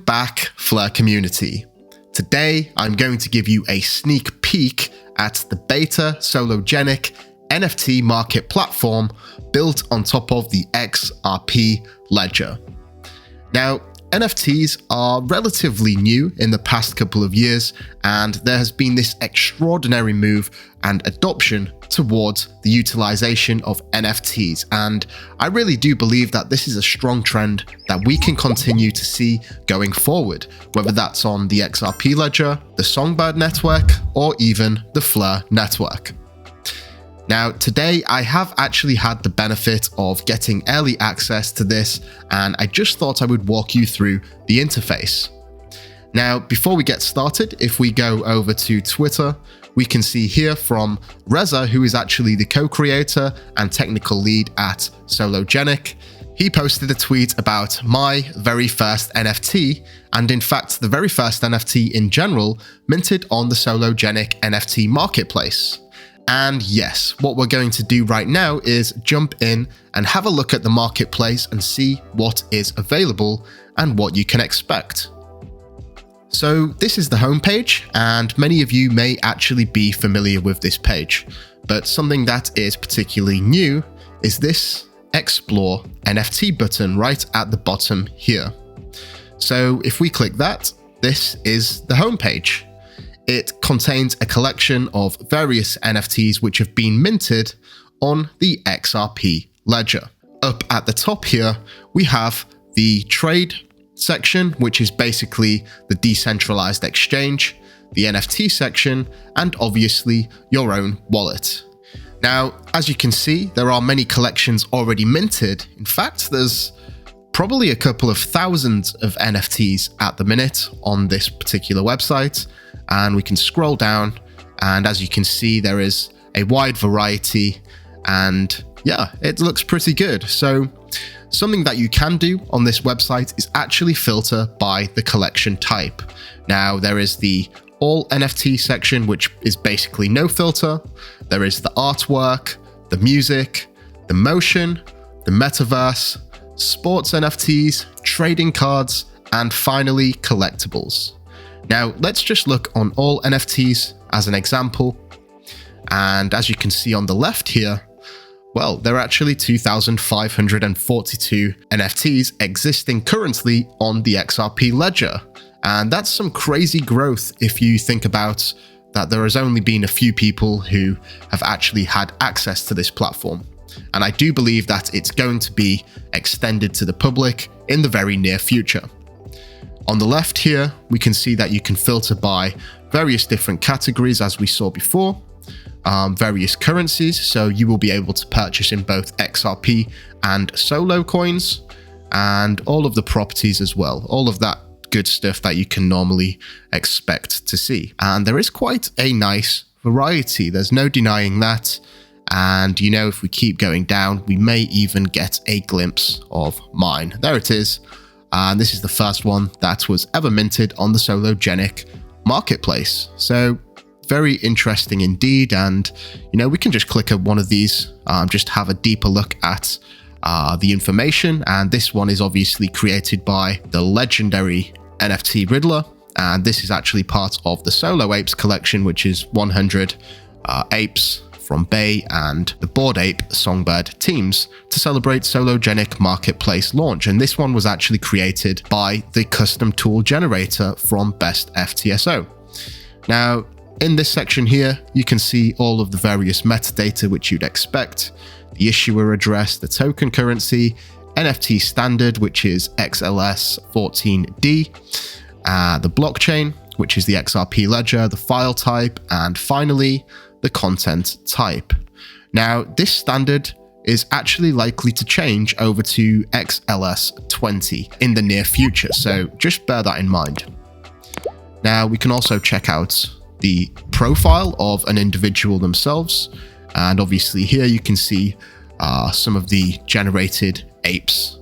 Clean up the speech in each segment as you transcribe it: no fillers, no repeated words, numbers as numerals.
back, Fleur community. Today, I'm going to give you a sneak peek at the beta Sologenic NFT market platform built on top of the XRP ledger. Now, NFTs are relatively new in the past couple of years, and there has been this extraordinary move and adoption towards the utilization of NFTs, and I really do believe that this is a strong trend that we can continue to see going forward, whether that's on the XRP ledger, the Songbird network, or even the Fleur network. Now, today I have actually had the benefit of getting early access to this, and I just thought I would walk you through the interface. Now, before we get started, if we go over to Twitter, we can see here from Reza, who is actually the co-creator and technical lead at Sologenic. He posted a tweet about my very first NFT, and in fact, the very first NFT in general, minted on the Sologenic NFT marketplace. And yes, what we're going to do right now is jump in and have a look at the marketplace and see what is available and what you can expect. So this is the homepage, and many of you may actually be familiar with this page, but something that is particularly new is this Explore NFT button right at the bottom here. So if we click that, this is the homepage. It contains a collection of various NFTs which have been minted on the XRP ledger. Up at the top here, we have the trade section, which is basically the decentralized exchange, the NFT section, and obviously your own wallet. Now, as you can see, there are many collections already minted. In fact, there's probably a couple of thousands of NFTs at the minute on this particular website. And we can scroll down, and as you can see, there is a wide variety, and yeah, it looks pretty good. So something that you can do on this website is actually filter by the collection type. Now, there is the all NFT section, which is basically no filter. There is the artwork, the music, the motion, the metaverse, sports NFTs, trading cards, and finally collectibles. Now, let's just look on all NFTs as an example. And as you can see on the left here, well, there are actually 2,542 NFTs existing currently on the XRP ledger. And that's some crazy growth if you think about that there has only been a few people who have actually had access to this platform. And I do believe that it's going to be extended to the public in the very near future. On the left here, we can see that you can filter by various different categories as we saw before, various currencies, so you will be able to purchase in both XRP and Solo coins, and all of the properties as well, all of that good stuff that you can normally expect to see. And there is quite a nice variety, there's no denying that. And you know, if we keep going down, we may even get a glimpse of mine. There it is. And this is the first one that was ever minted on the Sologenic marketplace. So very interesting indeed. And, you know, we can just click at one of these, just have a deeper look at the information. And this one is obviously created by the legendary NFT Riddler. And this is actually part of the Solo Apes collection, which is 100 apes from Bay and the Bored Ape Songbird teams to celebrate Sologenic marketplace launch. And this one was actually created by the custom tool generator from Best FTSO. Now, in this section here, you can see all of the various metadata which you'd expect, the issuer address, the token currency, NFT standard, which is XLS 14D, the blockchain, which is the XRP ledger, the file type, and finally, the content type. Now, this standard is actually likely to change over to XLS 20 in the near future, so just bear that in mind. Now, we can also check out the profile of an individual themselves, and obviously here you can see some of the generated apes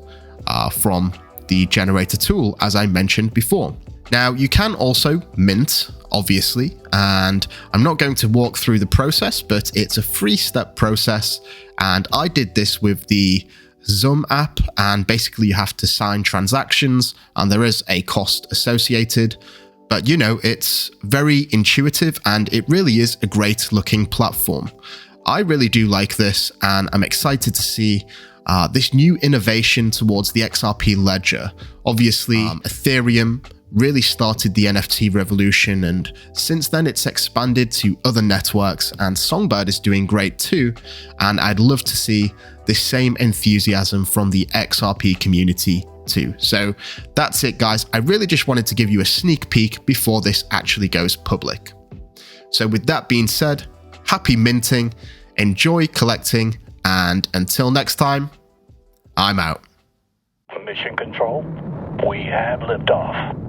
from the generator tool, as I mentioned before. Now, you can also mint, obviously, and I'm not going to walk through the process, but it's a 3-step process, and I did this with the Zoom app, and basically you have to sign transactions and there is a cost associated. But you know, it's very intuitive and it really is a great looking platform. I really do like this, and I'm excited to see this new innovation towards the XRP ledger. Obviously, Ethereum really started the NFT revolution, and since then it's expanded to other networks, and Songbird is doing great too, and I'd love to see this same enthusiasm from the XRP community too. So that's it, guys. I really just wanted to give you a sneak peek before this actually goes public. So with that being said, happy minting, enjoy collecting, and until next time, I'm out. Mission Control, we have liftoff.